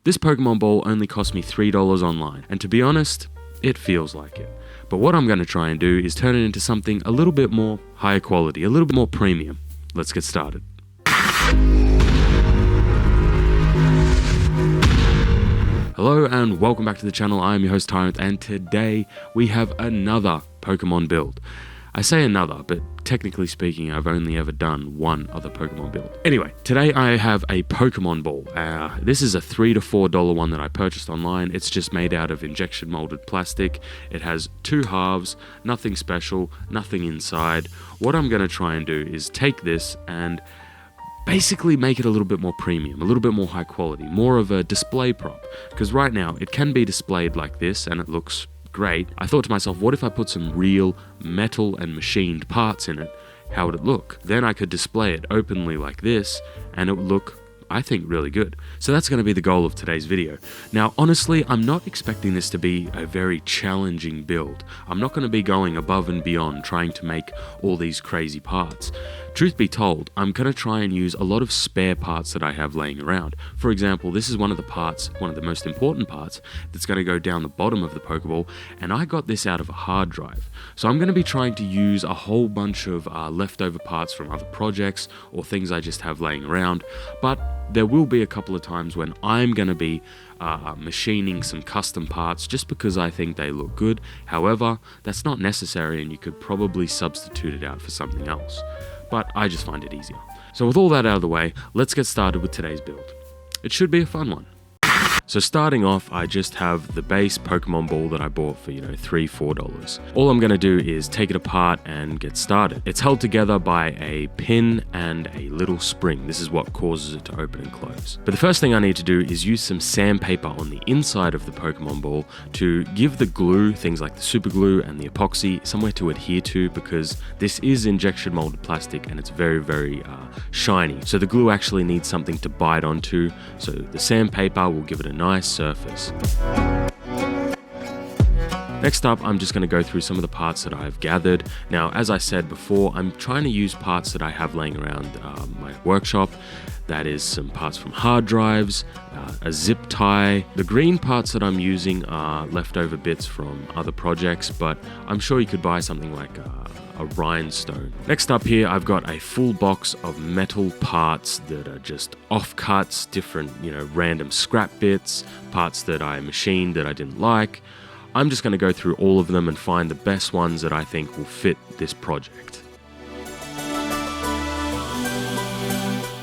This Pokemon ball only cost me $3 online, and to be honest, it feels like it. But what I'm going to try and do is turn it into something a little bit more higher quality, a little bit more premium. Let's get started. Hello and welcome back to the channel. I am your host Tyrant, and today we have another Pokemon build. I say another, but technically speaking, I've only ever done one other Pokemon build. Anyway, today I have a Pokemon ball. This is a $3 to $4 one that I purchased online. It's just made out of injection molded plastic. It has two halves, nothing special, nothing inside. What I'm going to try and do is take this and basically make it a little bit more premium, a little bit more high quality, more of a display prop. Because right now, it can be displayed like this and it looks great. I thought to myself, what if I put some real metal and machined parts in it? How would it look? Then I could display it openly like this and it would look, I think, really good. So that's going to be the goal of today's video. Now, honestly, I'm not expecting this to be a very challenging build. I'm not going to be going above and beyond trying to make all these crazy parts. Truth be told, I'm going to try and use a lot of spare parts that I have laying around. For example, this is one of the parts, one of the most important parts, that's going to go down the bottom of the Pokeball, and I got this out of a hard drive. So I'm going to be trying to use a whole bunch of leftover parts from other projects or things I just have laying around, but there will be a couple of times when I'm going to be machining some custom parts just because I think they look good. However, that's not necessary and you could probably substitute it out for something else. But I just find it easier. So with all that out of the way, let's get started with today's build. It should be a fun one. So starting off, I just have the base Pokemon ball that I bought for, $3, $4. All I'm going to do is take it apart and get started. It's held together by a pin and a little spring. This is what causes it to open and close. But the first thing I need to do is use some sandpaper on the inside of the Pokemon ball to give the glue, things like the super glue and the epoxy, somewhere to adhere to, because this is injection molded plastic and it's very, very shiny. So the glue actually needs something to bite onto. So the sandpaper will give it a nice surface. Next up, I'm just going to go through some of the parts that I've gathered. Now, as I said before, I'm trying to use parts that I have laying around my workshop. That is some parts from hard drives, a zip tie. The green parts that I'm using are leftover bits from other projects, but I'm sure you could buy something like a rhinestone. Next up here, I've got a full box of metal parts that are just offcuts, different, random scrap bits, parts that I machined that I didn't like. I'm just going to go through all of them and find the best ones that I think will fit this project.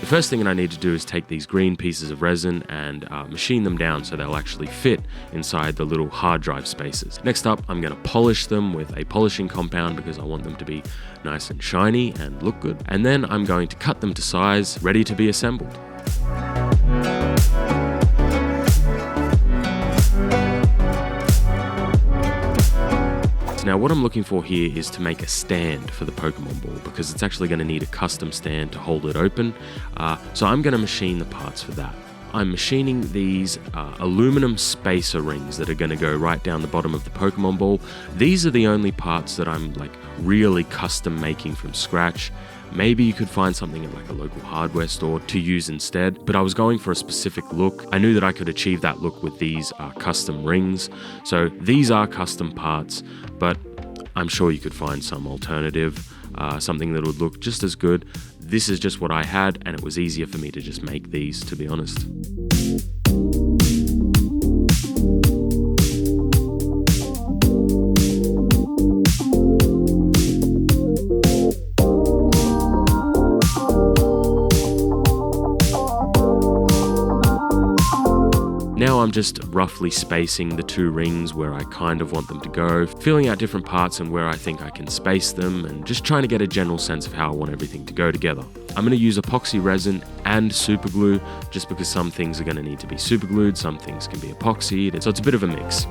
The first thing that I need to do is take these green pieces of resin and machine them down so they'll actually fit inside the little hard drive spaces. Next up, I'm going to polish them with a polishing compound because I want them to be nice and shiny and look good. And then I'm going to cut them to size, ready to be assembled. Now what I'm looking for here is to make a stand for the Pokemon ball because it's actually going to need a custom stand to hold it open. So I'm going to machine the parts for that. I'm machining these aluminum spacer rings that are going to go right down the bottom of the Pokemon ball. These are the only parts that I'm really custom making from scratch. Maybe you could find something at a local hardware store to use instead, but I was going for a specific look. I knew that I could achieve that look with these custom rings. So these are custom parts, but I'm sure you could find some alternative, something that would look just as good. This is just what I had, and it was easier for me to just make these, to be honest. Now I'm just roughly spacing the two rings where I kind of want them to go, feeling out different parts and where I think I can space them, and just trying to get a general sense of how I want everything to go together. I'm going to use epoxy resin and super glue, just because some things are going to need to be super glued, some things can be epoxied, so it's a bit of a mix.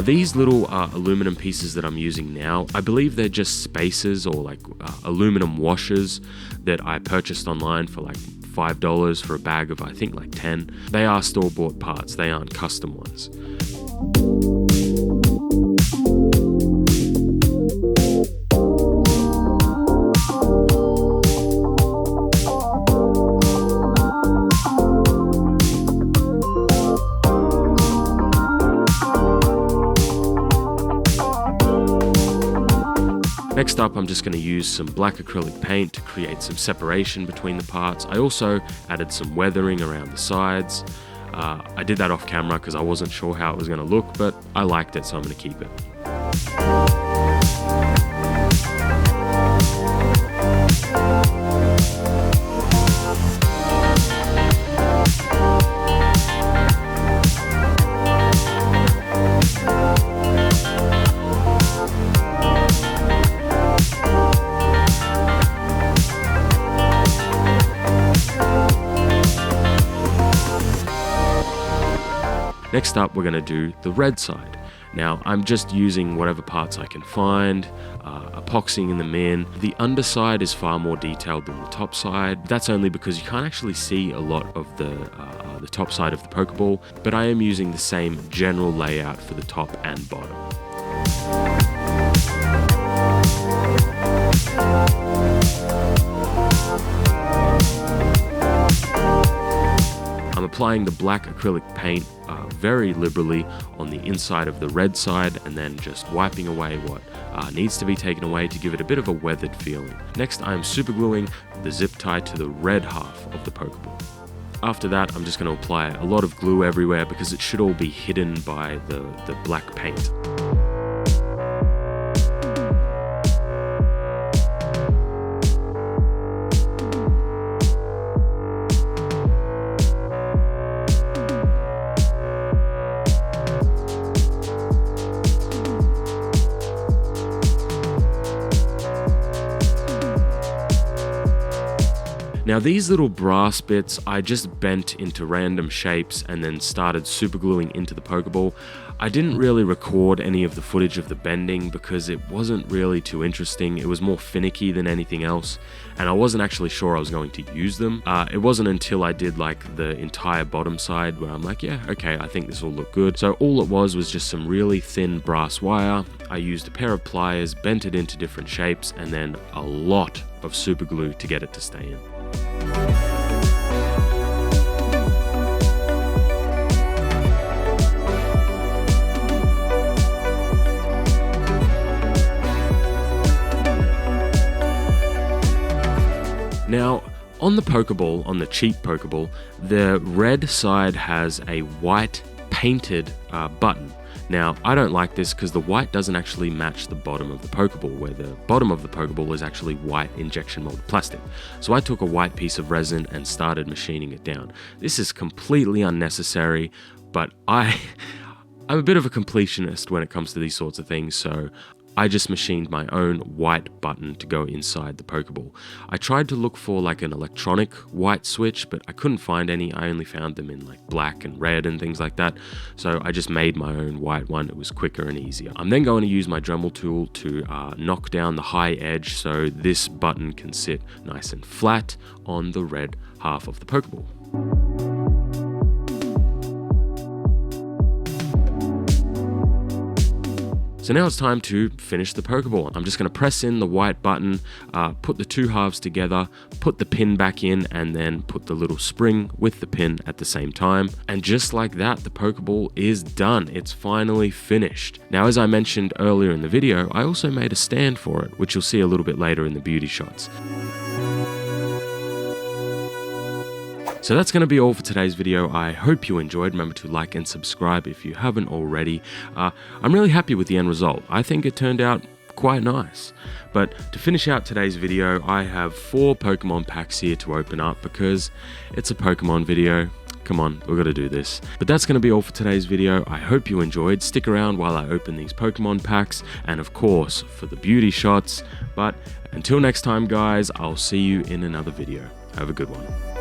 these little aluminum pieces that I'm using now, I believe they're just spacers or like aluminum washers that I purchased online for like $5 for a bag of I think like 10. They are store-bought parts, they aren't custom ones. Next up, I'm just going to use some black acrylic paint to create some separation between the parts. I also added some weathering around the sides. I did that off camera because I wasn't sure how it was going to look, but I liked it, so I'm going to keep it. Next up, we're going to do the red side. Now, I'm just using whatever parts I can find, epoxying them in. The underside is far more detailed than the top side. That's only because you can't actually see a lot of the top side of the Pokeball, but I am using the same general layout for the top and bottom. I'm applying the black acrylic paint very liberally on the inside of the red side and then just wiping away what needs to be taken away to give it a bit of a weathered feeling. Next, I'm super gluing the zip tie to the red half of the Pokeball. After that, I'm just going to apply a lot of glue everywhere because it should all be hidden by the black paint. Now these little brass bits I just bent into random shapes and then started supergluing into the Pokeball. I didn't really record any of the footage of the bending because it wasn't really too interesting. It was more finicky than anything else, and I wasn't actually sure I was going to use them. It wasn't until I did like the entire bottom side where I'm like, yeah, okay, I think this will look good. So all it was just some really thin brass wire. I used a pair of pliers, bent it into different shapes, and then a lot of super glue to get it to stay in. Now, on the Pokeball, on the cheap Pokeball, the red side has a white painted button. Now, I don't like this because the white doesn't actually match the bottom of the Pokeball, where the bottom of the Pokeball is actually white injection molded plastic. So I took a white piece of resin and started machining it down. This is completely unnecessary, but I'm a bit of a completionist when it comes to these sorts of things, so I just machined my own white button to go inside the Pokeball. I tried to look for like an electronic white switch, but I couldn't find any. I only found them in like black and red and things like that. So I just made my own white one. It was quicker and easier. I'm then going to use my Dremel tool to knock down the high edge so this button can sit nice and flat on the red half of the Pokeball. So now it's time to finish the Pokeball. I'm just going to press in the white button, put the two halves together, put the pin back in, and then put the little spring with the pin at the same time. And just like that, the Pokeball is done. It's finally finished. Now, as I mentioned earlier in the video, I also made a stand for it, which you'll see a little bit later in the beauty shots. So that's going to be all for today's video. I hope you enjoyed. Remember to like and subscribe if you haven't already. I'm really happy with the end result. I think it turned out quite nice. But to finish out today's video, I have 4 Pokemon packs here to open up because it's a Pokemon video. Come on, we've got to do this. But that's going to be all for today's video. I hope you enjoyed. Stick around while I open these Pokemon packs and of course for the beauty shots. But until next time guys, I'll see you in another video. Have a good one.